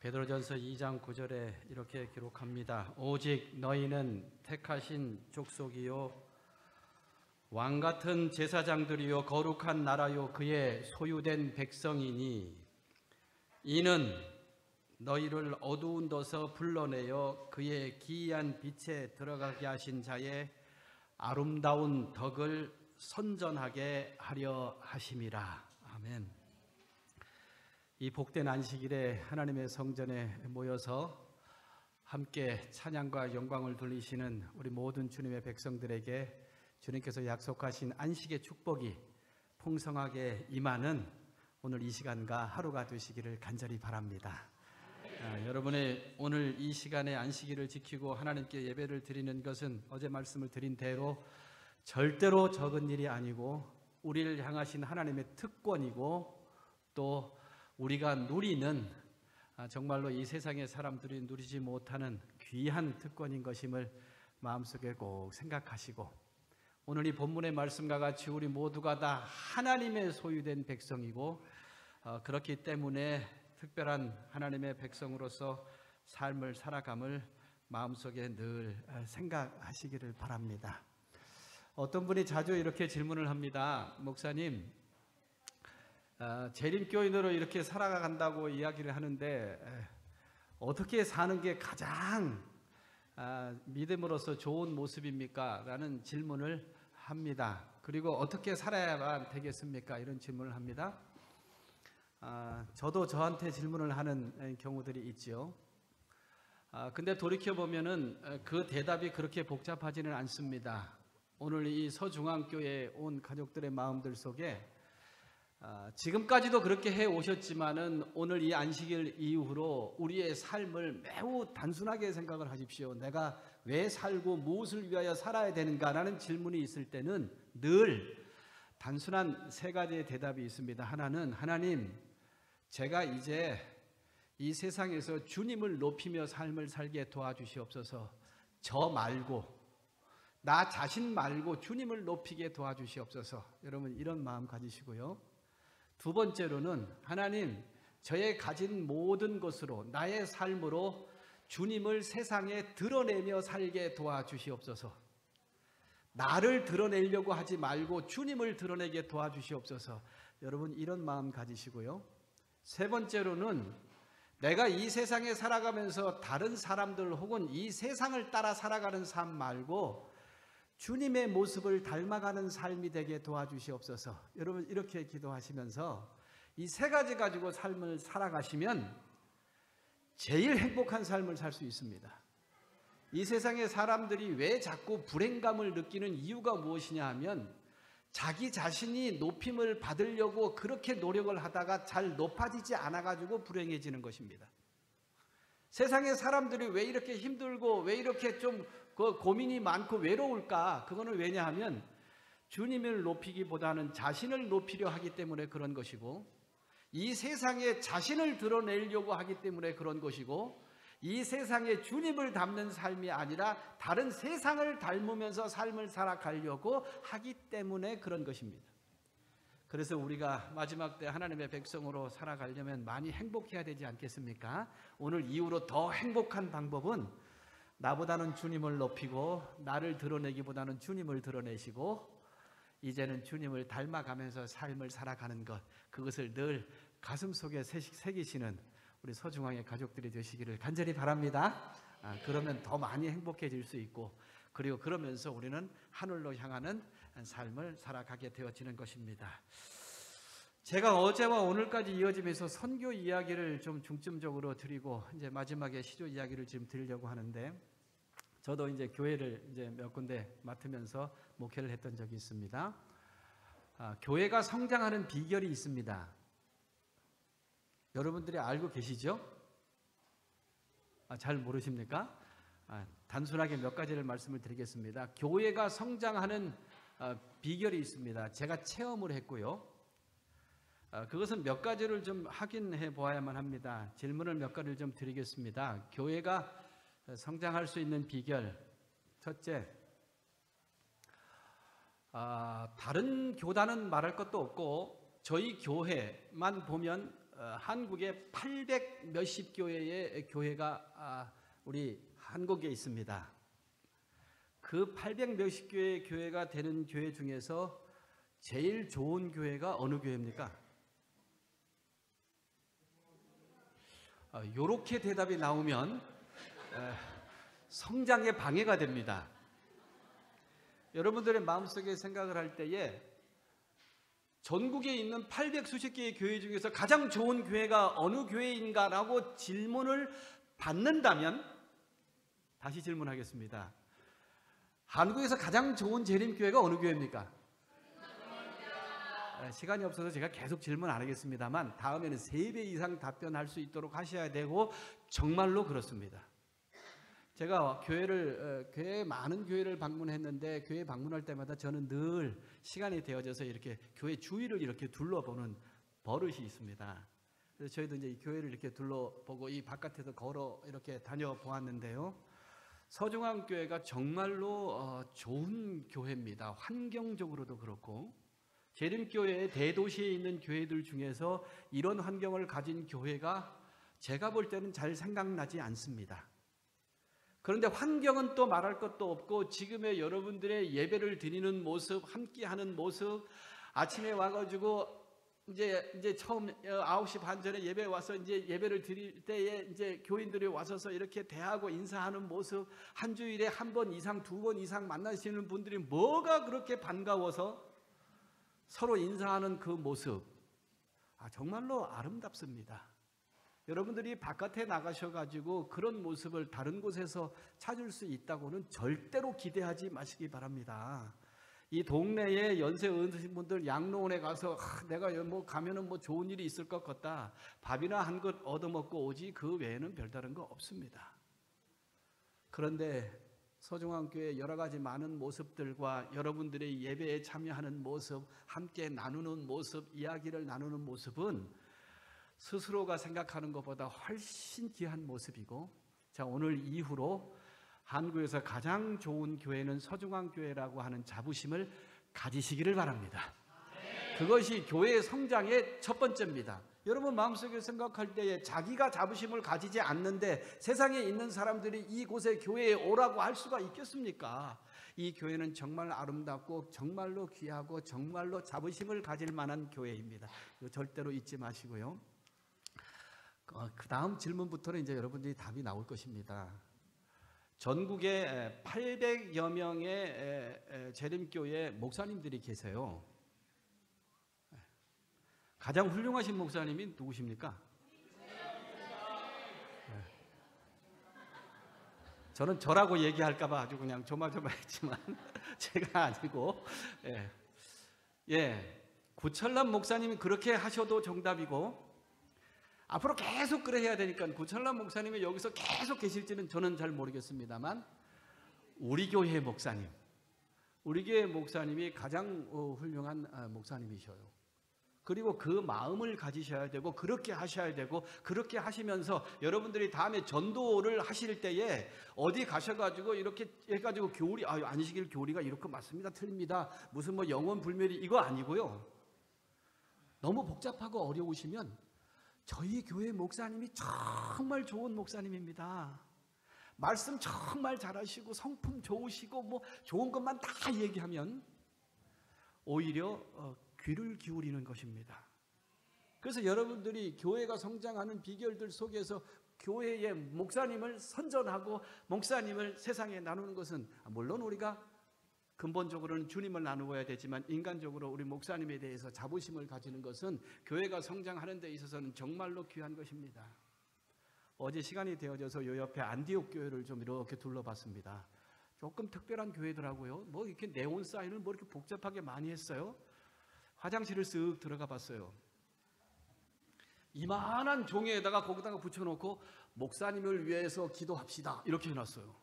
베드로전서 2장 9절에 이렇게 기록합니다. 오직 너희는 택하신 족속이요 왕같은 제사장들이요 거룩한 나라요 그의 소유된 백성이니 이는 너희를 어두운 데서 불러내어 그의 기이한 빛에 들어가게 하신 자의 아름다운 덕을 선전하게 하려 하심이라. 아멘. 이 복된 안식일에 하나님의 성전에 모여서 함께 찬양과 영광을 돌리시는 우리 모든 주님의 백성들에게 주님께서 약속하신 안식의 축복이 풍성하게 임하는 오늘 이 시간과 하루가 되시기를 간절히 바랍니다. 여러분의 오늘 이 시간에 안식일을 지키고 하나님께 예배를 드리는 것은 어제 말씀을 드린 대로 절대로 적은 일이 아니고 우리를 향하신 하나님의 특권이고 또 우리가 누리는 정말로 이 세상의 사람들이 누리지 못하는 귀한 특권인 것임을 마음속에 꼭 생각하시고 오늘 이 본문의 말씀과 같이 우리 모두가 다 하나님의 소유된 백성이고 그렇기 때문에 특별한 하나님의 백성으로서 삶을 살아감을 마음속에 늘 생각하시기를 바랍니다. 어떤 분이 자주 이렇게 질문을 합니다. 목사님, 재림교인으로 이렇게 살아간다고 이야기를 하는데 어떻게 사는 게 가장 믿음으로서 좋은 모습입니까? 라는 질문을 합니다. 그리고 어떻게 살아야만 되겠습니까? 이런 질문을 합니다. 저도 저한테 질문을 하는 경우들이 있죠. 근데 돌이켜보면은 그 대답이 그렇게 복잡하지는 않습니다. 오늘 이 서중앙교회에 온 가족들의 마음들 속에 지금까지도 그렇게 해 오셨지만은 오늘 이 안식일 이후로 우리의 삶을 매우 단순하게 생각을 하십시오. 내가 왜 살고 무엇을 위하여 살아야 되는가라는 질문이 있을 때는 늘 단순한 세 가지의 대답이 있습니다. 하나는 하나님, 제가 이제 이 세상에서 주님을 높이며 삶을 살게 도와주시옵소서. 저 말고 나 자신 말고 주님을 높이게 도와주시옵소서. 여러분 이런 마음 가지시고요. 두 번째로는 하나님, 저의 가진 모든 것으로 나의 삶으로 주님을 세상에 드러내며 살게 도와주시옵소서. 나를 드러내려고 하지 말고 주님을 드러내게 도와주시옵소서. 여러분 이런 마음 가지시고요. 세 번째로는 내가 이 세상에 살아가면서 다른 사람들 혹은 이 세상을 따라 살아가는 삶 말고 주님의 모습을 닮아가는 삶이 되게 도와주시옵소서. 여러분 이렇게 기도하시면서 이 세 가지 가지고 삶을 살아가시면 제일 행복한 삶을 살 수 있습니다. 이 세상의 사람들이 왜 자꾸 불행감을 느끼는 이유가 무엇이냐 하면 자기 자신이 높임을 받으려고 그렇게 노력을 하다가 잘 높아지지 않아가지고 불행해지는 것입니다. 세상의 사람들이 왜 이렇게 힘들고 왜 이렇게 좀 고민이 많고 외로울까? 그거는 왜냐하면 주님을 높이기보다는 자신을 높이려 하기 때문에 그런 것이고 이 세상에 자신을 드러내려고 하기 때문에 그런 것이고 이 세상에 주님을 닮는 삶이 아니라 다른 세상을 닮으면서 삶을 살아가려고 하기 때문에 그런 것입니다. 그래서 우리가 마지막 때 하나님의 백성으로 살아가려면 많이 행복해야 되지 않겠습니까? 오늘 이후로 더 행복한 방법은 나보다는 주님을 높이고 나를 드러내기보다는 주님을 드러내시고 이제는 주님을 닮아가면서 삶을 살아가는 것, 그것을 늘 가슴속에 새기시는 우리 서중앙의 가족들이 되시기를 간절히 바랍니다. 그러면 더 많이 행복해질 수 있고 그리고 그러면서 우리는 하늘로 향하는 삶을 살아가게 되어지는 것입니다. 제가 어제와 오늘까지 이어지면서 선교 이야기를 좀 중점적으로 드리고 이제 마지막에 시조 이야기를 지금 드리려고 하는데 저도 이제 교회를 이제 몇 군데 맡으면서 목회를 했던 적이 있습니다. 교회가 성장하는 비결이 있습니다. 여러분들이 알고 계시죠? 잘 모르십니까? 단순하게 몇 가지를 말씀을 드리겠습니다. 교회가 성장하는 비결이 있습니다. 제가 체험을 했고요. 그것은 몇 가지를 좀 확인해 보아야만 합니다. 질문을 몇 가지를 좀 드리겠습니다. 교회가 성장할 수 있는 비결. 첫째, 다른 교단은 말할 것도 없고 저희 교회만 보면 한국에 800 몇십 교회의 교회가 우리 한국에 있습니다. 그 800 몇십 교회의 교회가 되는 교회 중에서 제일 좋은 교회가 어느 교회입니까? 요렇게 대답이 나오면 성장에 방해가 됩니다. 여러분들의 마음속에 생각을 할 때에 전국에 있는 800 수십 개의 교회 중에서 가장 좋은 교회가 어느 교회인가라고 질문을 받는다면, 다시 질문하겠습니다. 한국에서 가장 좋은 재림교회가 어느 교회입니까? 시간이 없어서 제가 계속 질문 안 하겠습니다만 다음에는 3배 이상 답변할 수 있도록 하셔야 되고, 정말로 그렇습니다. 제가 많은 교회를 방문했는데, 교회 방문할 때마다 저는 늘 시간이 되어져서 이렇게 교회 주위를 이렇게 둘러보는 버릇이 있습니다. 그래서 저희도 이제 이 교회를 이렇게 둘러보고 이 바깥에서 걸어 이렇게 다녀보았는데요. 서중앙교회가 정말로 좋은 교회입니다. 환경적으로도 그렇고, 재림교회의 대도시에 있는 교회들 중에서 이런 환경을 가진 교회가 제가 볼 때는 잘 생각나지 않습니다. 그런데 환경은 또 말할 것도 없고, 지금의 여러분들의 예배를 드리는 모습, 함께하는 모습, 아침에 와가지고 이제 처음 9시 반 전에 예배 와서 이제 예배를 드릴 때에 이제 교인들이 와서서 이렇게 대하고 인사하는 모습, 한 주일에 한 번 이상, 2번 이상 만나시는 분들이 뭐가 그렇게 반가워서 서로 인사하는 그 모습, 정말로 아름답습니다. 여러분들이 바깥에 나가셔가지고 그런 모습을 다른 곳에서 찾을 수 있다고는 절대로 기대하지 마시기 바랍니다. 이 동네에 연세 어르신 분들 양로원에 가서 내가 뭐 가면은 뭐 좋은 일이 있을 것 같다, 밥이나 한 것 얻어먹고 오지 그 외에는 별다른 거 없습니다. 그런데 서중앙교회 여러 가지 많은 모습들과 여러분들의 예배에 참여하는 모습, 함께 나누는 모습, 이야기를 나누는 모습은 스스로가 생각하는 것보다 훨씬 귀한 모습이고, 자, 오늘 이후로 한국에서 가장 좋은 교회는 서중앙교회라고 하는 자부심을 가지시기를 바랍니다. 그것이 교회의 성장의 첫 번째입니다. 여러분 마음속에 생각할 때에 자기가 자부심을 가지지 않는데 세상에 있는 사람들이 이곳에 교회에 오라고 할 수가 있겠습니까? 이 교회는 정말 아름답고 정말로 귀하고 정말로 자부심을 가질 만한 교회입니다. 이거 절대로 잊지 마시고요. 그 다음 질문부터는 이제 여러분들이 답이 나올 것입니다. 전국에 800여 명의 재림교회 목사님들이 계세요. 가장 훌륭하신 목사님이 누구십니까? 저는 저라고 얘기할까봐 아주 그냥 조마조마했지만 제가 아니고, 구철남 목사님이 그렇게 하셔도 정답이고, 앞으로 계속 그래 해야 되니까 구철남 목사님이 여기서 계속 계실지는 저는 잘 모르겠습니다만, 우리 교회 목사님이 가장 훌륭한 목사님이셔요. 그리고 그 마음을 가지셔야 되고, 그렇게 하셔야 되고, 그렇게 하시면서 여러분들이 다음에 전도를 하실 때에 어디 가셔가지고 이렇게 해가지고 교리, 안식일 교리가 이렇게 맞습니다, 틀립니다, 무슨 뭐 영원 불멸이, 이거 아니고요. 너무 복잡하고 어려우시면 저희 교회 목사님이 정말 좋은 목사님입니다. 말씀 정말 잘하시고 성품 좋으시고 뭐 좋은 것만 다 얘기하면 오히려 귀를 기울이는 것입니다. 그래서 여러분들이 교회가 성장하는 비결들 속에서 교회의 목사님을 선전하고 목사님을 세상에 나누는 것은, 물론 우리가 근본적으로는 주님을 나누어야 되지만 인간적으로 우리 목사님에 대해서 자부심을 가지는 것은 교회가 성장하는 데 있어서는 정말로 귀한 것입니다. 어제 시간이 되어져서 요 옆에 안디옥 교회를 좀 이렇게 둘러봤습니다. 조금 특별한 교회더라고요. 뭐 이렇게 네온 사인을 뭐 이렇게 복잡하게 많이 했어요. 화장실을 쓱 들어가 봤어요. 이만한 종이에다가 거기다가 붙여놓고 목사님을 위해서 기도합시다 이렇게 해놨어요.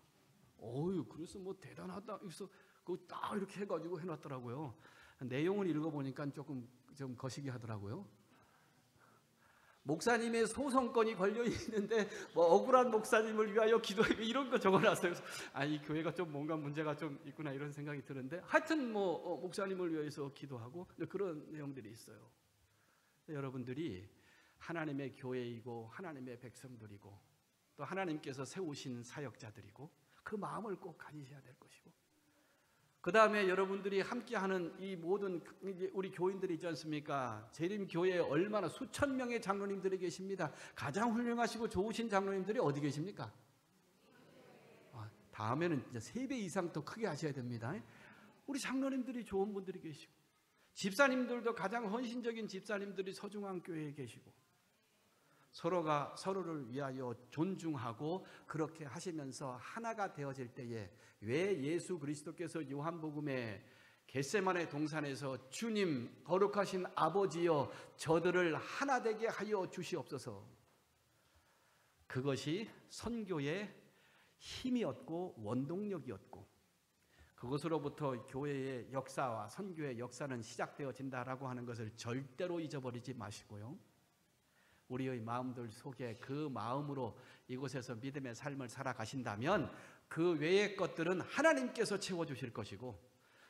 그래서 뭐 대단하다. 그래서 그거 딱 이렇게 해가지고 해놨더라고요. 내용을 읽어보니까 조금 좀 거시기 하더라고요. 목사님의 소송권이 걸려 있는데 뭐 억울한 목사님을 위하여 기도해, 이런 거 적어놨어요. 그래서 이 교회가 좀 뭔가 문제가 좀 있구나 이런 생각이 드는데, 하여튼 뭐 목사님을 위해서 기도하고 그런 내용들이 있어요. 여러분들이 하나님의 교회이고 하나님의 백성들이고 또 하나님께서 세우신 사역자들이고 그 마음을 꼭 가지셔야 될 것이고, 그 다음에 여러분들이 함께하는 이 모든 우리 교인들이 있지 않습니까? 재림교회에 얼마나 수천 명의 장로님들이 계십니다. 가장 훌륭하시고 좋으신 장로님들이 어디 계십니까? 다음에는 이제 3배 이상 더 크게 하셔야 됩니다. 우리 장로님들이 좋은 분들이 계시고, 집사님들도 가장 헌신적인 집사님들이 서중앙교회에 계시고, 서로가 서로를 위하여 존중하고 그렇게 하시면서 하나가 되어질 때에, 왜 예수 그리스도께서 요한복음에 겟세마네 동산에서 주님 거룩하신 아버지여 저들을 하나 되게 하여 주시옵소서, 그것이 선교의 힘이었고 원동력이었고, 그것으로부터 교회의 역사와 선교의 역사는 시작되어진다라고 하는 것을 절대로 잊어버리지 마시고요, 우리의 마음들 속에 그 마음으로 이곳에서 믿음의 삶을 살아가신다면 그 외의 것들은 하나님께서 채워주실 것이고,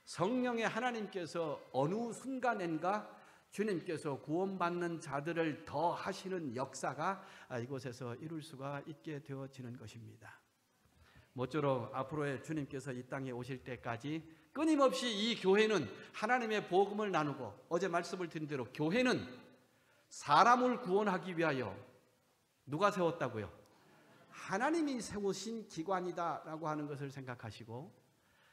성령의 하나님께서 어느 순간엔가 주님께서 구원받는 자들을 더 하시는 역사가 이곳에서 이룰 수가 있게 되어지는 것입니다. 모쪼록 앞으로의 주님께서 이 땅에 오실 때까지 끊임없이 이 교회는 하나님의 복음을 나누고, 어제 말씀을 드린 대로 교회는 사람을 구원하기 위하여 누가 세웠다고요? 하나님이 세우신 기관이다라고 하는 것을 생각하시고,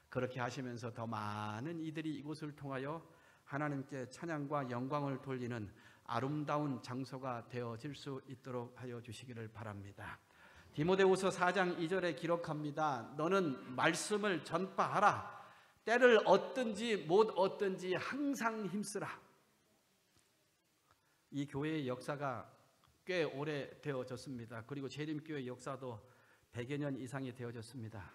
그렇게 하시면서 더 많은 이들이 이곳을 통하여 하나님께 찬양과 영광을 돌리는 아름다운 장소가 되어질 수 있도록 하여 주시기를 바랍니다. 디모데후서 4장 2절에 기록합니다. 너는 말씀을 전파하라. 때를 얻든지 못 얻든지 항상 힘쓰라. 이 교회의 역사가 꽤 오래 되어졌습니다. 그리고 재림교회 역사도 100여 년 이상이 되어졌습니다.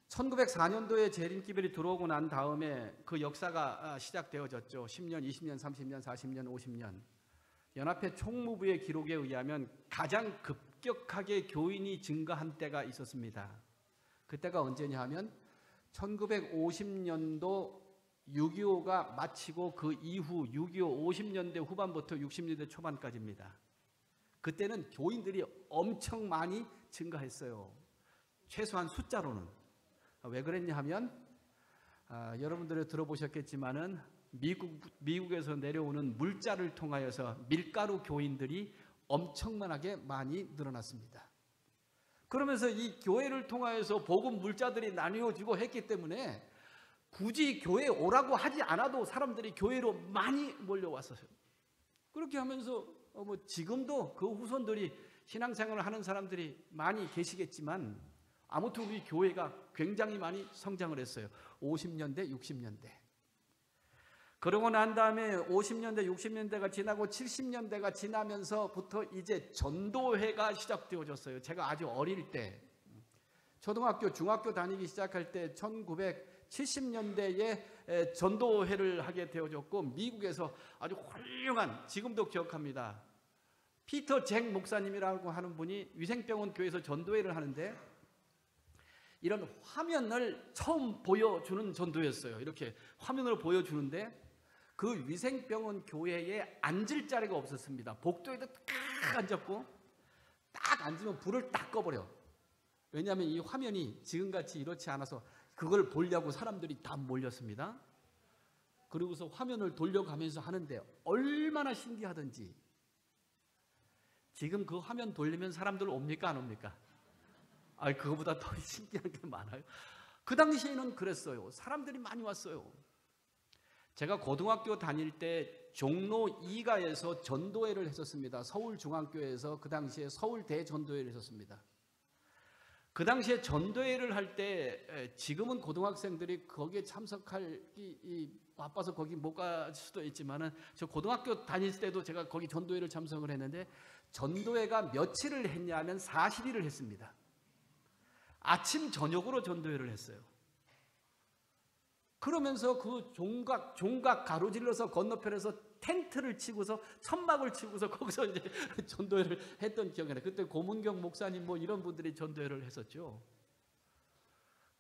1904년도에 재림기별이 들어오고 난 다음에 그 역사가 시작되어졌죠. 10년, 20년, 30년, 40년, 50년. 연합회 총무부의 기록에 의하면 가장 급격하게 교인이 증가한 때가 있었습니다. 그때가 언제냐 하면 1950년도 6.25가 마치고 그 이후 6.25 50년대 후반부터 60년대 초반까지입니다. 그때는 교인들이 엄청 많이 증가했어요. 최소한 숫자로는. 왜 그랬냐 하면 여러분들이 들어보셨겠지만은 미국에서 내려오는 물자를 통하여서 밀가루 교인들이 엄청나게 많이 늘어났습니다. 그러면서 이 교회를 통하여서 복음 물자들이 나뉘어지고 했기 때문에 굳이 교회에 오라고 하지 않아도 사람들이 교회로 많이 몰려왔어요. 그렇게 하면서 지금도 그 후손들이 신앙생활을 하는 사람들이 많이 계시겠지만, 아무튼 우리 교회가 굉장히 많이 성장을 했어요. 50년대, 60년대. 그러고 난 다음에 50년대, 60년대가 지나고 70년대가 지나면서부터 이제 전도회가 시작되어졌어요. 제가 아주 어릴 때, 초등학교, 중학교 다니기 시작할 때 1970년대에 전도회를 하게 되어졌고, 미국에서 아주 훌륭한, 지금도 기억합니다, 피터 잭 목사님이라고 하는 분이 위생병원 교회에서 전도회를 하는데 이런 화면을 처음 보여주는 전도였어요. 이렇게 화면으로 보여주는데 그 위생병원 교회에 앉을 자리가 없었습니다. 복도에도 딱 앉았고, 딱 앉으면 불을 딱 꺼버려. 왜냐하면 이 화면이 지금같이 이렇지 않아서 그걸 보려고 사람들이 다 몰렸습니다. 그리고서 화면을 돌려가면서 하는데 얼마나 신기하던지. 지금 그 화면 돌리면 사람들 옵니까 안 옵니까? 그거보다 더 신기한 게 많아요. 그 당시에는 그랬어요. 사람들이 많이 왔어요. 제가 고등학교 다닐 때 종로 2가에서 전도회를 했었습니다. 서울중앙교회에서 그 당시에 서울대 전도회를 했었습니다. 그 당시에 전도회를 할 때 지금은 고등학생들이 거기에 참석하기 바빠서 거기 못 갈 수도 있지만은, 저 고등학교 다닐 때도 제가 거기 전도회를 참석을 했는데, 전도회가 며칠을 했냐면 40일을 했습니다. 아침 저녁으로 전도회를 했어요. 그러면서 그 종각 가로질러서 건너편에서 텐트를 치고서 천막을 치고서 거기서 이제 전도회를 했던 기억이 나요. 그때 고문경 목사님 이런 분들이 전도회를 했었죠.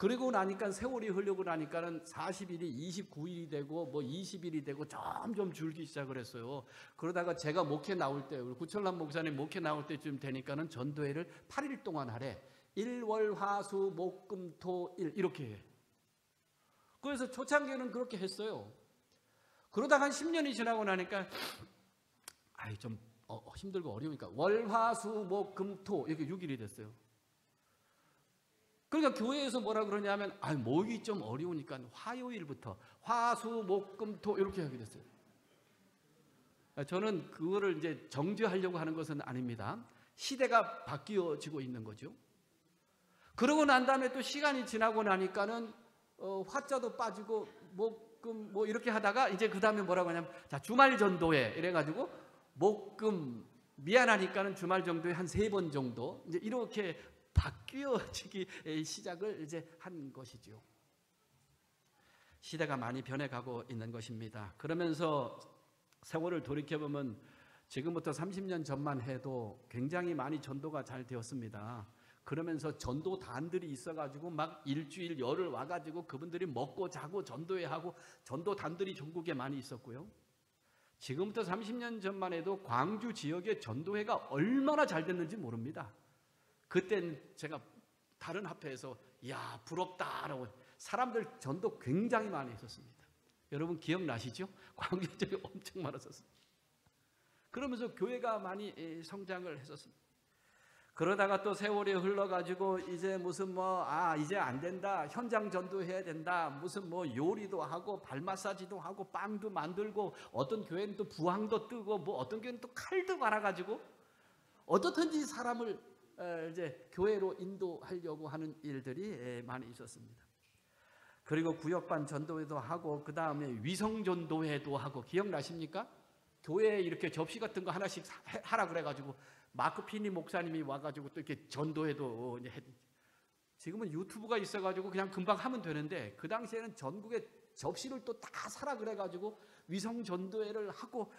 그리고 나니까 세월이 흐르고 나니까는 40일이 29일이 되고 뭐 20일이 되고 점점 줄기 시작을 했어요. 그러다가 제가 목회 나올 때, 우리 구철남 목사님 목회 나올 때쯤 되니까는 전도회를 8일 동안 하래. 일월화수목금토일 이렇게 해. 그래서 초창기에는 그렇게 했어요. 그러다가 한 10년이 지나고 나니까 좀 힘들고 어려우니까 월화수목금토 이렇게 6일이 됐어요. 그러니까 교회에서 뭐라 그러냐면 목이 좀 어려우니까 화요일부터 화수목금토 이렇게 하게 됐어요. 저는 그거를 이제 정죄하려고 하는 것은 아닙니다. 시대가 바뀌어지고 있는 거죠. 그러고 난 다음에 또 시간이 지나고 나니까는 화자도 빠지고 목금 뭐 이렇게 하다가 이제 그 다음에 뭐라고 하냐면 자 주말 전도회 이래가지고 목금 미안하니까는 주말 정도에 한 3번 정도 이제 이렇게 바뀌어지기 시작을 이제 한 것이죠. 시대가 많이 변해가고 있는 것입니다. 그러면서 세월을 돌이켜보면 지금부터 30년 전만 해도 굉장히 많이 전도가 잘 되었습니다. 그러면서 전도단들이 있어가지고 막 일주일 열흘 와가지고 그분들이 먹고 자고 전도회 하고 전도단들이 전국에 많이 있었고요. 지금부터 30년 전만 해도 광주 지역의 전도회가 얼마나 잘 됐는지 모릅니다. 그땐 제가 다른 합회에서 이야 부럽다라고 사람들 전도 굉장히 많이 했었습니다. 여러분 기억나시죠? 광주 지역에 엄청 많았었습니다. 그러면서 교회가 많이 성장을 했었습니다. 그러다가 또 세월이 흘러가지고 이제 무슨 이제 안 된다. 현장 전도해야 된다. 무슨 요리도 하고 발 마사지도 하고 빵도 만들고 어떤 교회는 또 부항도 뜨고 어떤 교회는 또 칼도 갈아가지고 어떻든지 사람을 이제 교회로 인도하려고 하는 일들이 많이 있었습니다. 그리고 구역반 전도회도 하고 그 다음에 위성 전도회도 하고 기억나십니까? 교회에 이렇게 접시 같은 거 하나씩 하라 그래가지고 마크 피니 목사님이 와가지고 또 이렇게 전도회도 지금은 유튜브가 있어가지고 그냥 금방 하면 되는데 그 당시에는 전국에 접시를 또 다 사라 그래가지고 위성 전도회를 하고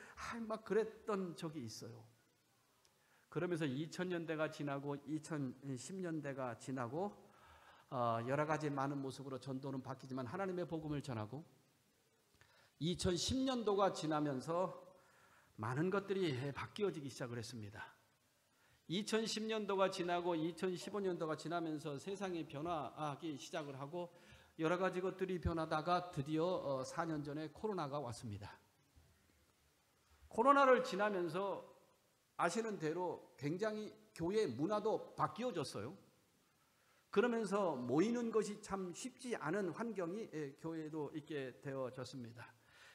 막 그랬던 적이 있어요. 그러면서 2000년대가 지나고 2010년대가 지나고 여러 가지 많은 모습으로 전도는 바뀌지만 하나님의 복음을 전하고 2010년도가 지나면서 많은 것들이 바뀌어지기 시작을 했습니다. 2010년도가 지나고 2015년도가 지나면서 세상이 변화하기 시작을 하고 여러 가지 것들이 변하다가 드디어 4년 전에 코로나가 왔습니다. 코로나를 지나면서 아시는 대로 굉장히 교회 문화도 바뀌어졌어요. 그러면서 모이는 것이 참 쉽지 않은 환경이 교회도 있게 되어졌습니다.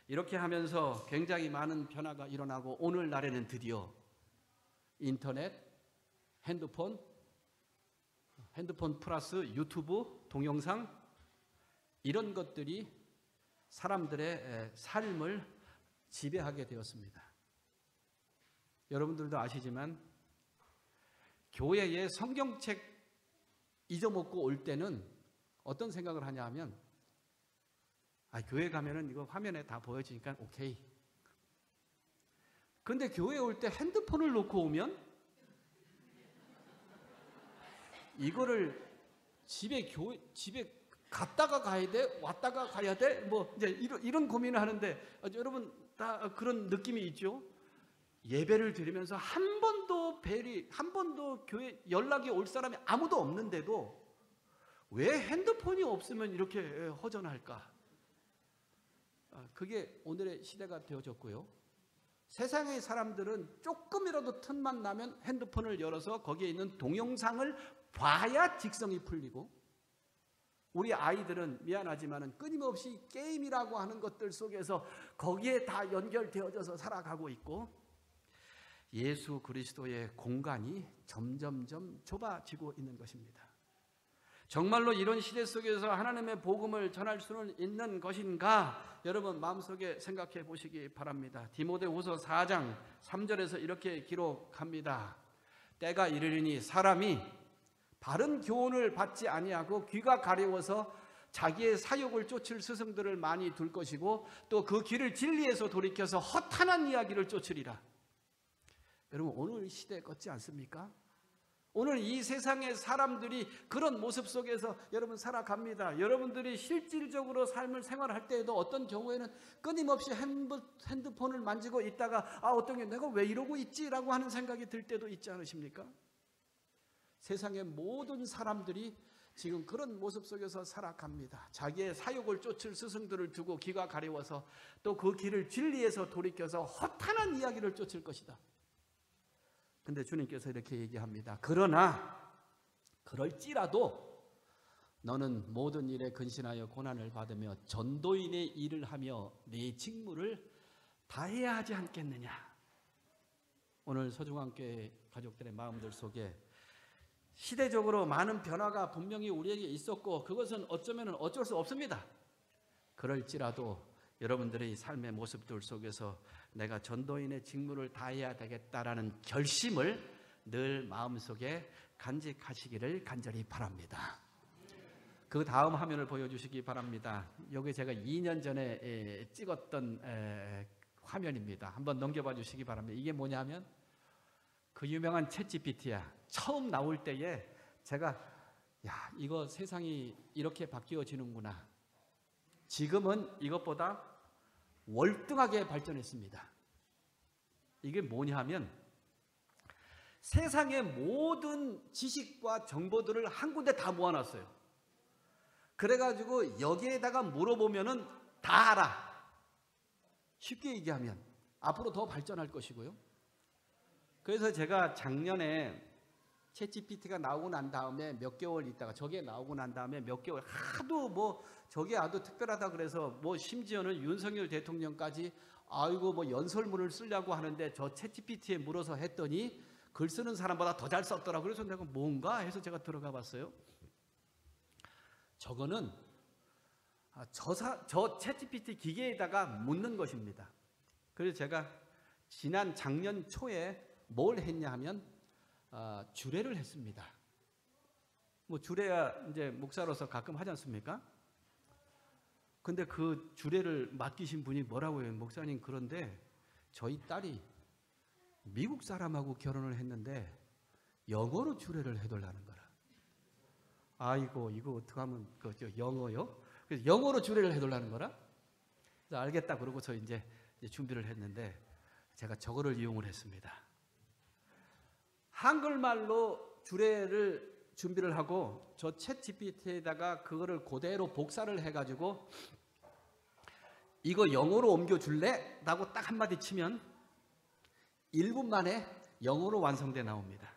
이렇게 하면서 굉장히 많은 변화가 일어나고 오늘날에는 드디어 인터넷, 핸드폰 플러스 유튜브, 동영상 이런 것들이 사람들의 삶을 지배하게 되었습니다. 여러분들도 아시지만 교회에 성경책 잊어먹고 올 때는 어떤 생각을 하냐 하면 교회 가면은 이거 화면에 다 보여지니까 오케이. 근데 교회에 올 때 핸드폰을 놓고 오면 이거를 집에 갔다가 가야 돼? 왔다가 가야 돼? 이제 이런 고민을 하는데 여러분 다 그런 느낌이 있죠? 예배를 드리면서 한 번도 교회 연락이 올 사람이 아무도 없는데도 왜 핸드폰이 없으면 이렇게 허전할까? 그게 오늘의 시대가 되어졌고요. 세상의 사람들은 조금이라도 틈만 나면 핸드폰을 열어서 거기에 있는 동영상을 봐야 직성이 풀리고 우리 아이들은 미안하지만 끊임없이 게임이라고 하는 것들 속에서 거기에 다 연결되어져서 살아가고 있고 예수 그리스도의 공간이 점점점 좁아지고 있는 것입니다. 정말로 이런 시대 속에서 하나님의 복음을 전할 수는 있는 것인가? 여러분 마음속에 생각해 보시기 바랍니다. 디모데후서 4장 3절에서 이렇게 기록합니다. 때가 이르리니 사람이 바른 교훈을 받지 아니하고 귀가 가려워서 자기의 사욕을 쫓을 스승들을 많이 둘 것이고 또 그 길을 진리에서 돌이켜서 허탄한 이야기를 쫓으리라. 여러분 오늘 시대 같지 않습니까? 오늘 이 세상의 사람들이 그런 모습 속에서 여러분 살아갑니다. 여러분들이 실질적으로 삶을 생활할 때에도 어떤 경우에는 끊임없이 핸드폰을 만지고 있다가 어떤 게 내가 왜 이러고 있지라고 하는 생각이 들 때도 있지 않으십니까? 세상의 모든 사람들이 지금 그런 모습 속에서 살아갑니다. 자기의 사욕을 쫓을 스승들을 두고 귀가 가려워서 또 그 길을 진리에서 돌이켜서 허탄한 이야기를 쫓을 것이다. 근데 주님께서 이렇게 얘기합니다. 그러나 그럴지라도 너는 모든 일에 근신하여 고난을 받으며 전도인의 일을 하며 네 직무를 다해야 하지 않겠느냐. 오늘 소중한 교회 가족들의 마음들 속에 시대적으로 많은 변화가 분명히 우리에게 있었고 그것은 어쩌면 어쩔 수 없습니다. 그럴지라도 여러분들의 삶의 모습들 속에서 내가 전도인의 직무를 다해야 되겠다라는 결심을 늘 마음속에 간직하시기를 간절히 바랍니다. 그 다음 화면을 보여주시기 바랍니다. 여기 제가 2년 전에 찍었던 화면입니다. 한번 넘겨봐 주시기 바랍니다. 이게 뭐냐면 그 유명한 챗GPT야. 처음 나올 때에 제가 이거 세상이 이렇게 바뀌어지는구나. 지금은 이것보다 월등하게 발전했습니다. 이게 뭐냐 하면 세상의 모든 지식과 정보들을 한 군데 다 모아놨어요. 그래가지고 여기에다가 물어보면은 다 알아. 쉽게 얘기하면 앞으로 더 발전할 것이고요. 그래서 제가 작년에 챗GPT가 나오고 난 다음에 몇 개월 있다가 저게 나오고 난 다음에 몇 개월 하도 저게 아주 특별하다 그래서 심지어는 윤석열 대통령까지 연설문을 쓰려고 하는데 저 챗GPT에 물어서 했더니 글 쓰는 사람보다 더 잘 썼더라고요. 그래서 내가 뭔가 해서 제가 들어가 봤어요. 저거는 저 챗GPT 기계에다가 묻는 것입니다. 그래서 제가 작년 초에 뭘 했냐 하면 주례를 했습니다. 주례야 이제 목사로서 가끔 하지 않습니까? 근데 그 주례를 맡기신 분이 뭐라고 해요? 목사님, 그런데 저희 딸이 미국 사람하고 결혼을 했는데 영어로 주례를 해달라는 거라. 아이고, 이거 어떡하면 영어요? 그래서 영어로 주례를 해달라는 거라. 그래서 알겠다 그러고서 이제 준비를 했는데 제가 저거를 이용을 했습니다. 한글말로 주례를 준비를 하고 저 챗GPT에다가 그거를 그대로 복사를 해가지고 이거 영어로 옮겨줄래? 라고 딱 한마디 치면 1분 만에 영어로 완성돼 나옵니다.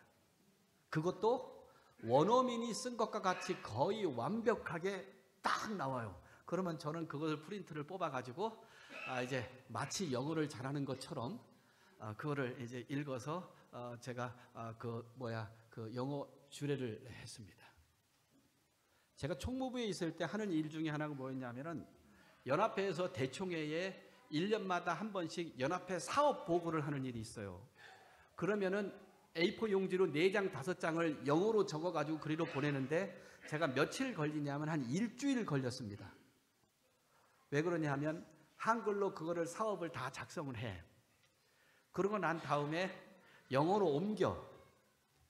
그것도 원어민이 쓴 것과 같이 거의 완벽하게 딱 나와요. 그러면 저는 그것을 프린트를 뽑아가지고 이제 마치 영어를 잘하는 것처럼 그거를 이제 읽어서 제가 그 영어 주례를 했습니다. 제가 총무부에 있을 때 하는 일 중에 하나가 뭐였냐면은 연합회에서 대총회에 1년마다 한 번씩 연합회 사업 보고를 하는 일이 있어요. 그러면은 A4 용지로 4장 5장을 영어로 적어가지고 그리로 보내는데 제가 며칠 걸리냐면 한 일주일 걸렸습니다. 왜 그러냐 하면 한글로 그거를 사업을 다 작성을 해. 그러고 난 다음에 영어로 옮겨.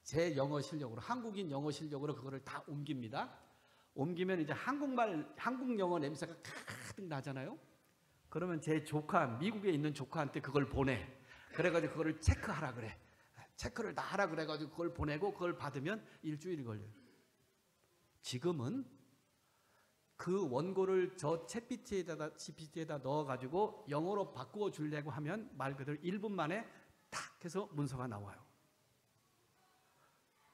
제 영어 실력으로, 한국인 영어 실력으로 그거를 다 옮깁니다. 옮기면 이제 한국 영어 냄새가 가득 나잖아요. 그러면 제 조카, 미국에 있는 조카한테 그걸 보내. 그래가지고 그거를 체크하라 그래. 체크를 다 하라 그래가지고 그걸 보내고 그걸 받으면 일주일이 걸려요. 지금은 그 원고를 저 챗GPT에다 넣어가지고 영어로 바꾸어 주려고 하면 말 그대로 1분 만에 탁 해서 문서가 나와요.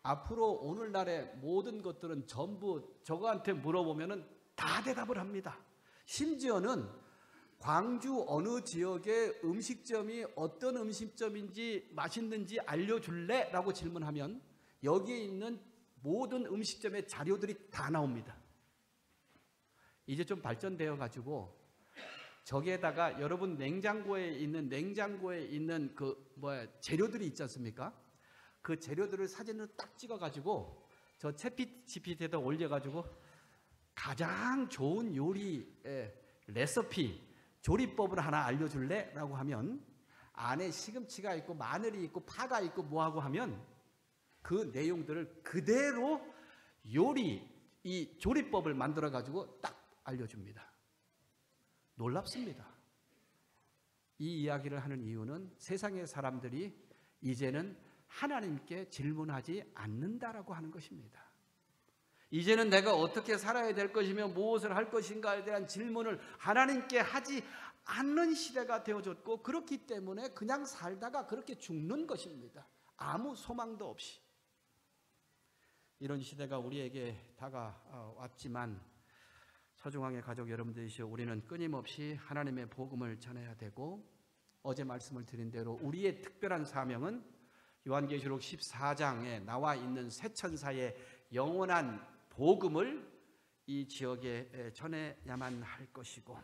앞으로 오늘날의 모든 것들은 전부 저거한테 물어보면 다 대답을 합니다. 심지어는 광주 어느 지역의 음식점이 어떤 음식점인지 맛있는지 알려줄래? 라고 질문하면 여기에 있는 모든 음식점의 자료들이 다 나옵니다. 이제 좀 발전되어 가지고 저기에다가 여러분 냉장고에 있는 재료들이 있지 않습니까? 그 재료들을 사진으로 딱 찍어 가지고 저 챗GPT에다 올려 가지고 가장 좋은 요리의 레시피, 조리법을 하나 알려줄래? 라고 하면 안에 시금치가 있고 마늘이 있고 파가 있고 뭐하고 하면 그 내용들을 그대로 이 조리법을 만들어 가지고 딱 알려줍니다. 놀랍습니다. 이 이야기를 하는 이유는 세상의 사람들이 이제는 하나님께 질문하지 않는다라고 하는 것입니다. 이제는 내가 어떻게 살아야 될 것이며 무엇을 할 것인가에 대한 질문을 하나님께 하지 않는 시대가 되어졌고, 그렇기 때문에 그냥 살다가 그렇게 죽는 것입니다. 아무 소망도 없이. 이런 시대가 우리에게 다가왔지만 서중앙의 가족 여러분들이시여, 우리는 끊임없이 하나님의 복음을 전해야 되고, 어제 말씀을 드린 대로 우리의 특별한 사명은 요한계시록 14장에 나와 있는 새 천사의 영원한 복음을 이 지역에 전해야만 할 것이고,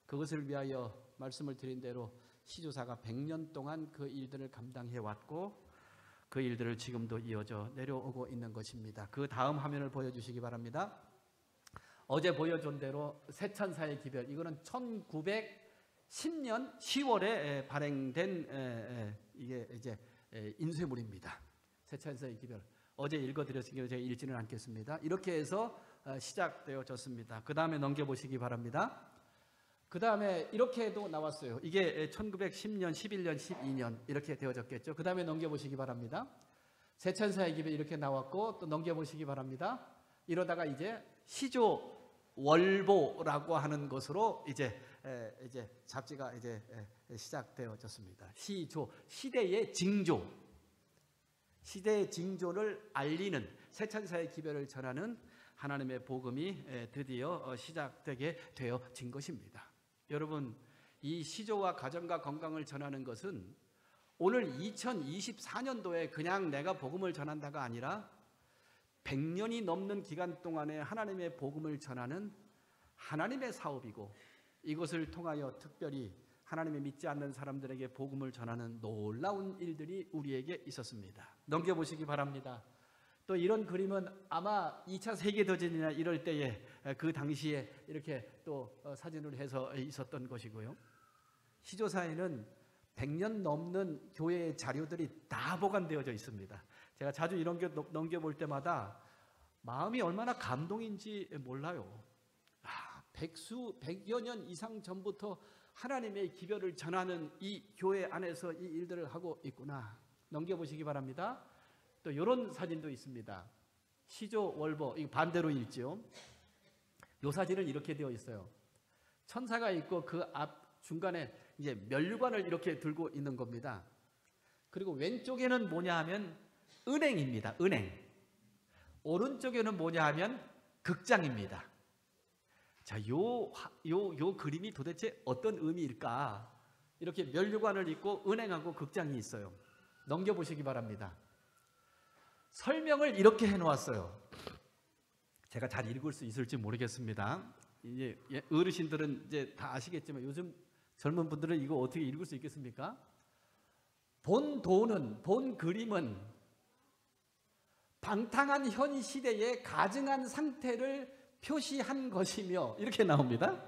그것을 위하여 말씀을 드린 대로 시조사가 100년 동안 그 일들을 감당해 왔고, 그 일들을 지금도 이어져 내려오고 있는 것입니다. 그 다음 화면을 보여주시기 바랍니다. 어제 보여준 대로 새 천사의 기별, 이거는 1910년 10월에 발행된 이게 이제 인쇄물입니다. 새 천사의 기별. 어제 읽어드렸으니까 제가 읽지는 않겠습니다. 이렇게 해서 시작되어졌습니다. 그 다음에 넘겨보시기 바랍니다. 그 다음에 이렇게도 나왔어요. 이게 1910년, 11년, 12년 이렇게 되어졌겠죠. 그 다음에 넘겨보시기 바랍니다. 새 천사의 기별 이렇게 나왔고, 또 넘겨보시기 바랍니다. 이러다가 이제 시조월보라고 하는 것으로 이제 잡지가 이제 시작되어졌습니다. 시대의 징조, 시대의 징조를 알리는 새 천사의 기별을 전하는 하나님의 복음이 드디어 시작되게 되어진 것입니다. 여러분, 이 시조와 가정과 건강을 전하는 것은 오늘 2024년도에 그냥 내가 복음을 전한다가 아니라 100년이 넘는 기간 동안에 하나님의 복음을 전하는 하나님의 사업이고, 이것을 통하여 특별히 하나님을 믿지 않는 사람들에게 복음을 전하는 놀라운 일들이 우리에게 있었습니다. 넘겨보시기 바랍니다. 또 이런 그림은 아마 2차 세계대전이나 이럴 때에 그 당시에 이렇게 또 사진을 해서 있었던 것이고요. 시조사에는 100년 넘는 교회의 자료들이 다 보관되어져 있습니다. 제가 자주 이런 게 넘겨볼 때마다 마음이 얼마나 감동인지 몰라요. 100여 년 이상 전부터 하나님의 기별을 전하는 이 교회 안에서 이 일들을 하고 있구나. 넘겨보시기 바랍니다. 또 이런 사진도 있습니다. 시조월보, 이거 반대로 읽죠. 이 사진은 이렇게 되어 있어요. 천사가 있고 그 앞 중간에 이제 면류관을 이렇게 들고 있는 겁니다. 그리고 왼쪽에는 뭐냐 하면 은행입니다. 은행. 오른쪽에는 뭐냐 하면 극장입니다. 자, 요 그림이 도대체 어떤 의미일까? 이렇게 면류관을 있고 은행하고 극장이 있어요. 넘겨보시기 바랍니다. 설명을 이렇게 해놓았어요. 제가 잘 읽을 수 있을지 모르겠습니다. 이제 어르신들은 이제 다 아시겠지만 요즘 젊은 분들은 이거 어떻게 읽을 수 있겠습니까? 본 그림은 방탕한 현 시대의 가증한 상태를 표시한 것이며, 이렇게 나옵니다.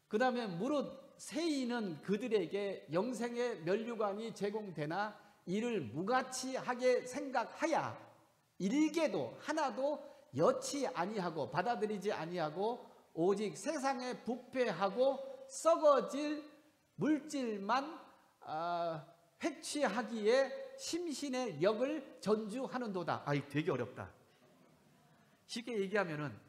그 다음에 무릇 세인은 그들에게 영생의 면류관이 제공되나 이를 무가치하게 생각하야 일개도 하나도 여치 아니하고 받아들이지 아니하고 오직 세상에 부패하고 썩어질 물질만 획취하기에 심신의 력을 전주하는도다. 이 되게 어렵다. 쉽게 얘기하면은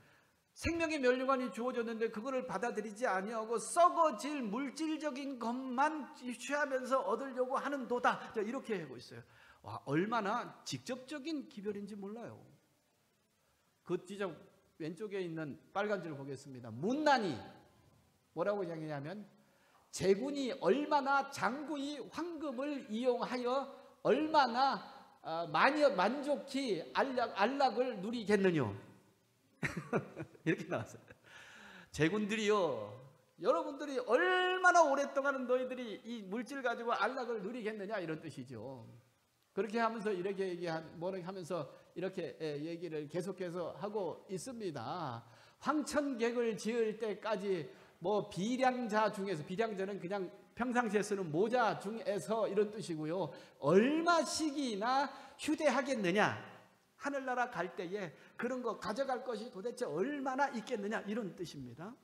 생명의 면류관이 주어졌는데 그거를 받아들이지 아니하고 썩어질 물질적인 것만 취하면서 얻으려고 하는도다. 이렇게 하고 있어요. 와, 얼마나 직접적인 기별인지 몰라요. 그 뒤쪽 왼쪽에 있는 빨간 줄 보겠습니다. 문난이 뭐라고 이야기하냐면 제군이 얼마나 장구의 황금을 이용하여 얼마나 만족히 안락을 누리겠느냐. 이렇게 나왔어요. 제군들이요, 여러분들이 얼마나 오랫동안 너희들이 이 물질 가지고 안락을 누리겠느냐, 이런 뜻이죠. 그렇게 하면서 이렇게 하면서 이렇게 얘기를 계속해서 하고 있습니다. 황천객을 지을 때까지 비량자 중에서, 비량자는 그냥 평상시에 쓰는 모자 중에서 이런 뜻이고요. 얼마씩이나 휴대하겠느냐. 하늘나라 갈 때에 그런 거 가져갈 것이 도대체 얼마나 있겠느냐 이런 뜻입니다.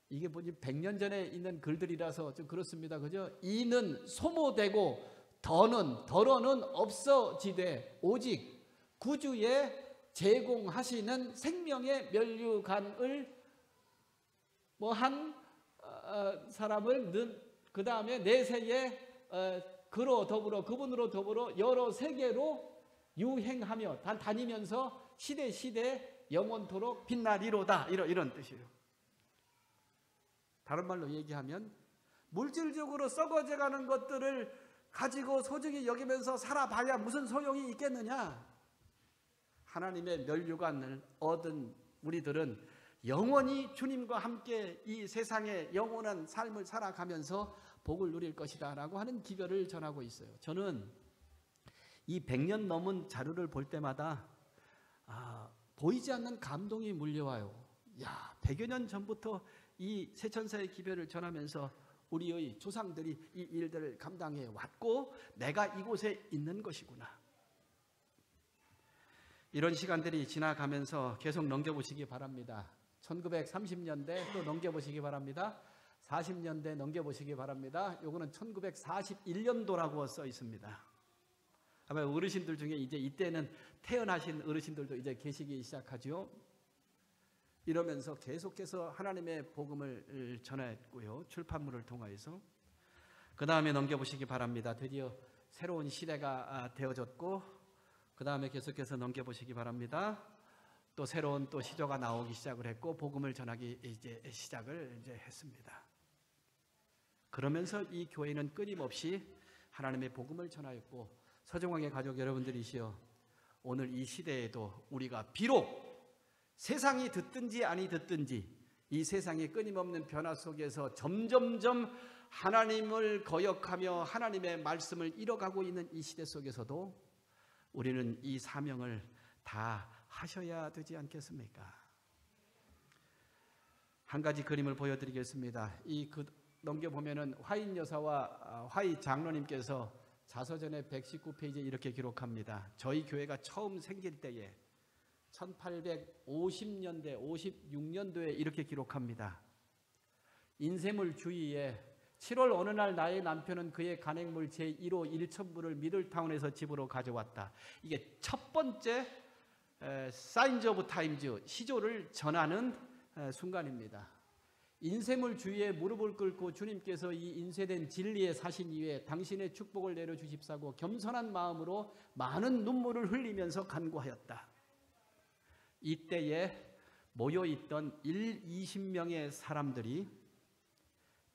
이게 뭐지 100년 전에 있는 글들이라서 좀 그렇습니다. 그죠? 이는 소모되고 덜어는 없어지되 오직 구주에 제공하시는 생명의 면류관을 한 사람을 그 다음에 내세에 그로 더불어 그분으로 더불어 여러 세계로 유행하며 다니면서 시대 영원토록 빛나리로다 이런 뜻이에요. 다른 말로 얘기하면 물질적으로 썩어져가는 것들을 가지고 소중히 여기면서 살아봐야 무슨 소용이 있겠느냐. 하나님의 면류관을 얻은 우리들은 영원히 주님과 함께 이 세상의 영원한 삶을 살아가면서 복을 누릴 것이다 라고 하는 기별을 전하고 있어요. 저는 이 100년 넘은 자료를 볼 때마다 보이지 않는 감동이 물려와요. 100여 년 전부터 이 세천사의 기별을 전하면서 우리의 조상들이 이 일들을 감당해 왔고 내가 이곳에 있는 것이구나. 이런 시간들이 지나가면서 계속 넘겨보시기 바랍니다. 1930년대 또 넘겨보시기 바랍니다. 40년대 넘겨보시기 바랍니다. 요거는 1941년도라고 써 있습니다. 아마 어르신들 중에 이제 이때는 태어나신 어르신들도 이제 계시기 시작하죠. 이러면서 계속해서 하나님의 복음을 전했고요. 출판물을 통하여서. 그 다음에 넘겨보시기 바랍니다. 드디어 새로운 시대가 되어졌고 그 다음에 계속해서 넘겨보시기 바랍니다. 또 새로운 또 시조가 나오기 시작을 했고 복음을 전하기 이제 시작을 이제 했습니다. 그러면서 이 교회는 끊임없이 하나님의 복음을 전하였고 서정왕의 가족 여러분들이시여 오늘 이 시대에도 우리가 비록 세상이 듣든지 아니 듣든지 이 세상의 끊임없는 변화 속에서 점점점 하나님을 거역하며 하나님의 말씀을 잃어가고 있는 이 시대 속에서도 우리는 이 사명을 다 하셔야 되지 않겠습니까? 한 가지 그림을 보여드리겠습니다. 넘겨보면은 화인 여사와 화이 장로님께서 자서전의 119페이지에 이렇게 기록합니다. 저희 교회가 처음 생길 때에 1850년대, 56년도에 이렇게 기록합니다. 인쇄물 주위에 7월 어느 날 나의 남편은 그의 간행물 제1호 1천부를 미들타운에서 집으로 가져왔다. 이게 첫 번째 사인즈 오브 타임즈, 시조를 전하는 순간입니다. 인쇄물 주위에 무릎을 꿇고 주님께서 이 인쇄된 진리의 사신 위에 당신의 축복을 내려주십사고 겸손한 마음으로 많은 눈물을 흘리면서 간구하였다. 이때에 모여있던 20명의 사람들이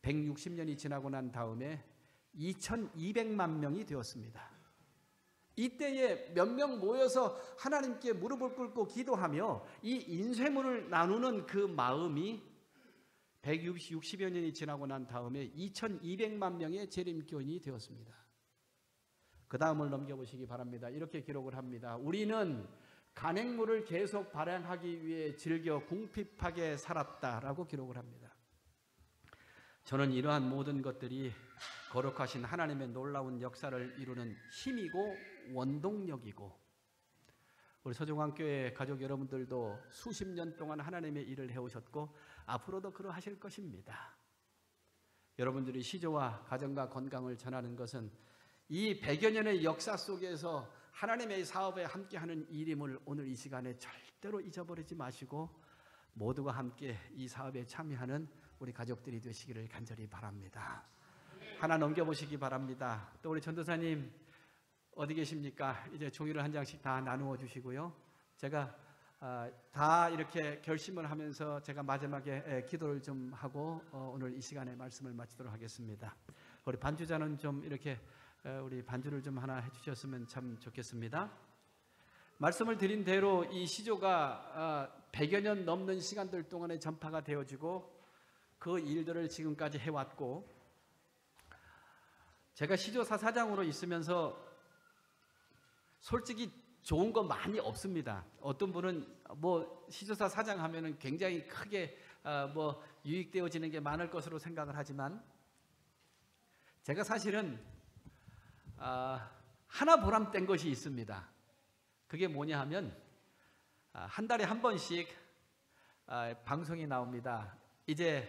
160년이 지나고 난 다음에 2200만 명이 되었습니다. 이때에 몇 명 모여서 하나님께 무릎을 꿇고 기도하며 이 인쇄물을 나누는 그 마음이 160여 년이 지나고 난 다음에 2200만 명의 재림교인이 되었습니다. 그 다음을 넘겨보시기 바랍니다. 이렇게 기록을 합니다. 우리는 간행물을 계속 발행하기 위해 즐겨 궁핍하게 살았다라고 기록을 합니다. 저는 이러한 모든 것들이 거룩하신 하나님의 놀라운 역사를 이루는 힘이고 원동력이고 우리 서정왕교회 가족 여러분들도 수십 년 동안 하나님의 일을 해오셨고 앞으로도 그러하실 것입니다. 여러분들이 시조와 가정과 건강을 전하는 것은 이 100여 년의 역사 속에서 하나님의 사업에 함께하는 일임을 오늘 이 시간에 절대로 잊어버리지 마시고 모두가 함께 이 사업에 참여하는 우리 가족들이 되시기를 간절히 바랍니다. 하나 넘겨보시기 바랍니다. 또 우리 전도사님 어디 계십니까? 이제 종이를 한 장씩 다 나누어 주시고요. 제가 다 이렇게 결심을 하면서 제가 마지막에 기도를 좀 하고 오늘 이 시간에 말씀을 마치도록 하겠습니다. 우리 반주자는 좀 이렇게 우리 반주를 좀 하나 해주셨으면 참 좋겠습니다. 말씀을 드린 대로 이 시조가 100여 년 넘는 시간들 동안에 전파가 되어지고 그 일들을 지금까지 해왔고 제가 시조사 사장으로 있으면서 솔직히 좋은 거 많이 없습니다. 어떤 분은 시조사 사장 하면은 굉장히 크게 유익되어지는 게 많을 것으로 생각을 하지만 제가 사실은 하나 보람된 것이 있습니다. 그게 뭐냐 하면 한 달에 한 번씩 방송이 나옵니다. 이제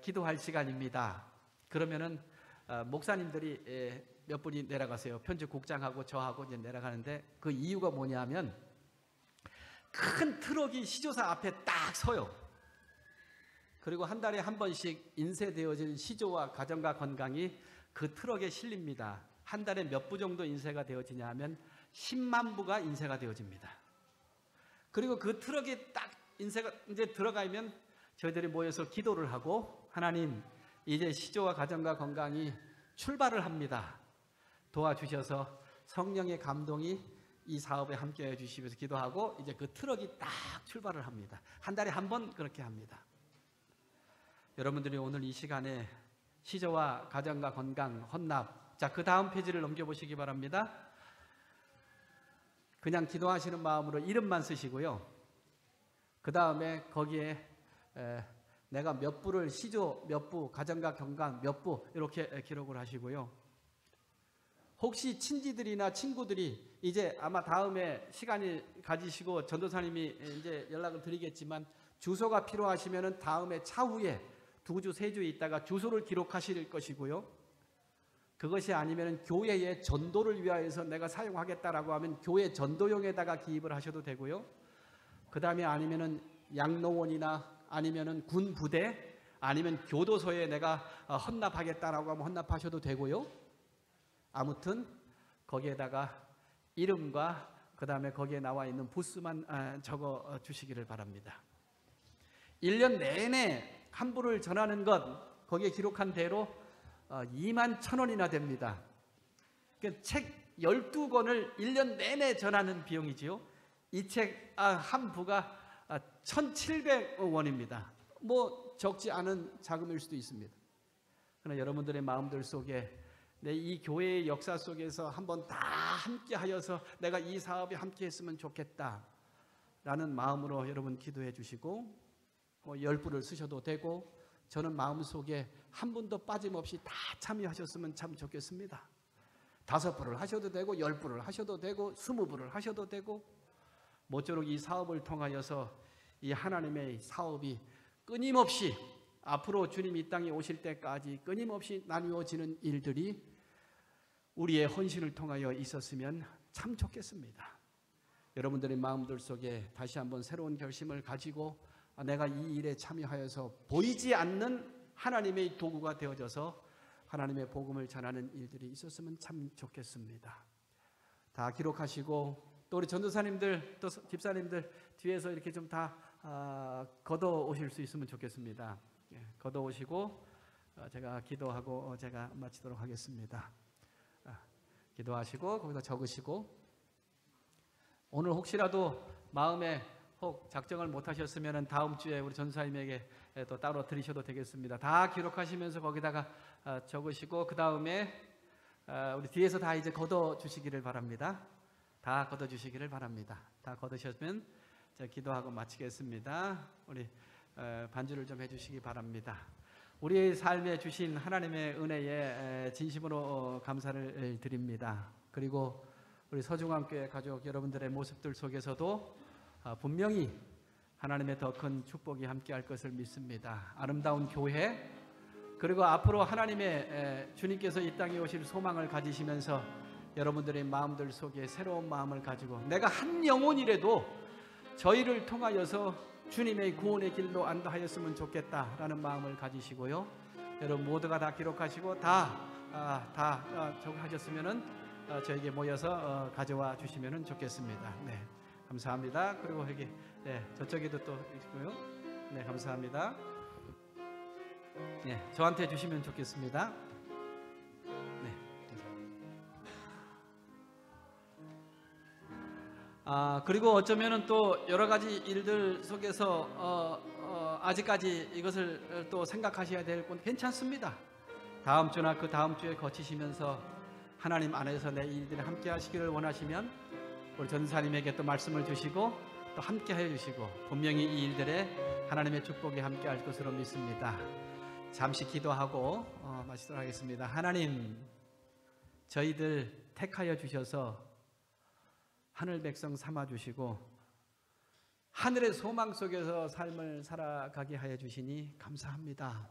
기도할 시간입니다. 그러면은 목사님들이 몇 분이 내려가세요. 편집국장하고 저하고 이제 내려가는데 그 이유가 뭐냐 하면 큰 트럭이 시조사 앞에 딱 서요. 그리고 한 달에 한 번씩 인쇄되어진 시조와 가정과 건강이 그 트럭에 실립니다. 한 달에 몇 부 정도 인쇄가 되어지냐 하면 10만 부가 인쇄가 되어집니다. 그리고 그 트럭이 딱 인쇄가 이제 들어가면 저희들이 모여서 기도를 하고 하나님 이제 시조와 가정과 건강이 출발을 합니다. 도와주셔서 성령의 감동이 이 사업에 함께해 주시면서 기도하고 이제 그 트럭이 딱 출발을 합니다. 한 달에 한 번 그렇게 합니다. 여러분들이 오늘 이 시간에 시조와 가정과 건강 헌납, 자, 그 다음 페이지를 넘겨보시기 바랍니다. 그냥 기도하시는 마음으로 이름만 쓰시고요. 그 다음에 거기에 내가 몇 부를 시조 몇 부, 가정과 건강 몇 부 이렇게 기록을 하시고요. 혹시 친지들이나 친구들이 이제 아마 다음에 시간이 가지시고 전도사님이 이제 연락을 드리겠지만 주소가 필요하시면은 다음에 차후에 2주, 3주 있다가 주소를 기록하실 것이고요. 그것이 아니면 교회의 전도를 위하여서 내가 사용하겠다라고 하면 교회 전도용에다가 기입을 하셔도 되고요. 그 다음에 아니면은 양로원이나 아니면은 군 부대 아니면 교도소에 내가 헌납하겠다라고 하면 헌납하셔도 되고요. 아무튼 거기에다가 이름과 그 다음에 거기에 나와 있는 부스만 적어 주시기를 바랍니다. 1년 내내 한부를 전하는 것 거기에 기록한 대로 21,000원이나 됩니다. 그러니까 책 12권을 1년 내내 전하는 비용이지요. 이 책 한 부가 1,700원입니다. 뭐 적지 않은 자금일 수도 있습니다. 그러나 여러분들의 마음들 속에 내 이 교회의 역사 속에서 한번 다 함께 하여서 내가 이 사업에 함께 했으면 좋겠다 라는 마음으로 여러분 기도해 주시고 뭐 10부를 쓰셔도 되고 저는 마음속에 한 분도 빠짐없이 다 참여하셨으면 참 좋겠습니다. 5부를 하셔도 되고 10부를 하셔도 되고 20부를 하셔도 되고 모쪼록 이 사업을 통하여서 이 하나님의 사업이 끊임없이 앞으로 주님이 이 땅에 오실 때까지 끊임없이 나누어지는 일들이 우리의 헌신을 통하여 있었으면 참 좋겠습니다. 여러분들의 마음들 속에 다시 한번 새로운 결심을 가지고 내가 이 일에 참여하여서 보이지 않는 하나님의 도구가 되어져서 하나님의 복음을 전하는 일들이 있었으면 참 좋겠습니다. 다 기록하시고 또 우리 전도사님들 또 집사님들 뒤에서 이렇게 좀 다 걷어 오실 수 있으면 좋겠습니다. 걷어 오시고 제가 기도하고 제가 마치도록 하겠습니다. 기도하시고 거기다 적으시고 오늘 혹시라도 마음에 혹 작정을 못 하셨으면 다음 주에 우리 전사님에게 또 따로 드리셔도 되겠습니다. 다 기록하시면서 거기다가 적으시고 그 다음에 우리 뒤에서 다 이제 걷어 주시기를 바랍니다. 다 걷어 주시기를 바랍니다. 다 걷으셨으면 제가 기도하고 마치겠습니다. 우리 반주를 좀 해주시기 바랍니다. 우리의 삶에 주신 하나님의 은혜에 진심으로 감사를 드립니다. 그리고 우리 서중앙교회 가족 여러분들의 모습들 속에서도 분명히 하나님의 더 큰 축복이 함께할 것을 믿습니다. 아름다운 교회 그리고 앞으로 하나님의 주님께서 이 땅에 오실 소망을 가지시면서 여러분들의 마음들 속에 새로운 마음을 가지고 내가 한 영혼이라도 저희를 통하여서 주님의 구원의 길로 안다하였으면 좋겠다라는 마음을 가지시고요. 여러분 모두가 다 기록하시고 다 적하셨으면은 저에게 모여서 가져와 주시면은 좋겠습니다. 네, 감사합니다. 그리고 여기 저쪽에도 또 있고요. 네, 감사합니다. 네, 저한테 주시면 좋겠습니다. 네. 그리고 어쩌면은 또 여러 가지 일들 속에서 아직까지 이것을 또 생각하셔야 될 건 괜찮습니다. 다음 주나 그 다음 주에 거치시면서 하나님 안에서 내 일들을 함께 하시기를 원하시면 우리 전사님에게 또 말씀을 주시고 또 함께 해 주시고 분명히 이 일들에 하나님의 축복이 함께 할 것으로 믿습니다. 잠시 기도하고 마치도록 하겠습니다. 하나님, 저희들 택하여 주셔서 하늘 백성 삼아 주시고 하늘의 소망 속에서 삶을 살아가게 하여 주시니 감사합니다.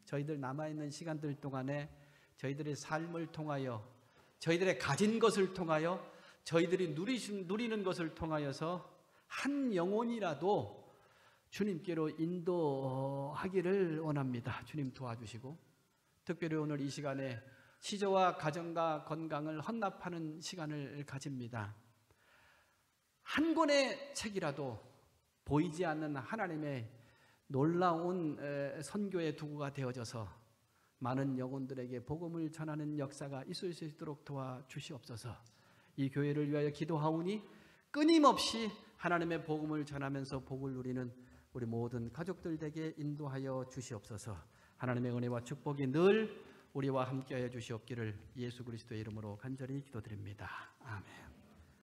저희들 남아있는 시간들 동안에 저희들의 삶을 통하여, 저희들의 가진 것을 통하여, 저희들이 누리는 것을 통하여서 한 영혼이라도 주님께로 인도하기를 원합니다. 주님 도와주시고, 특별히 오늘 이 시간에 시조와 가정과 건강을 헌납하는 시간을 가집니다. 한 권의 책이라도 보이지 않는 하나님의 놀라운 선교의 도구가 되어져서 많은 영혼들에게 복음을 전하는 역사가 있을 수 있도록 도와주시옵소서. 이 교회를 위하여 기도하오니 끊임없이 하나님의 복음을 전하면서 복을 누리는 우리 모든 가족들에게 인도하여 주시옵소서. 하나님의 은혜와 축복이 늘 우리와 함께하여 주시옵기를 예수 그리스도의 이름으로 간절히 기도드립니다. 아멘.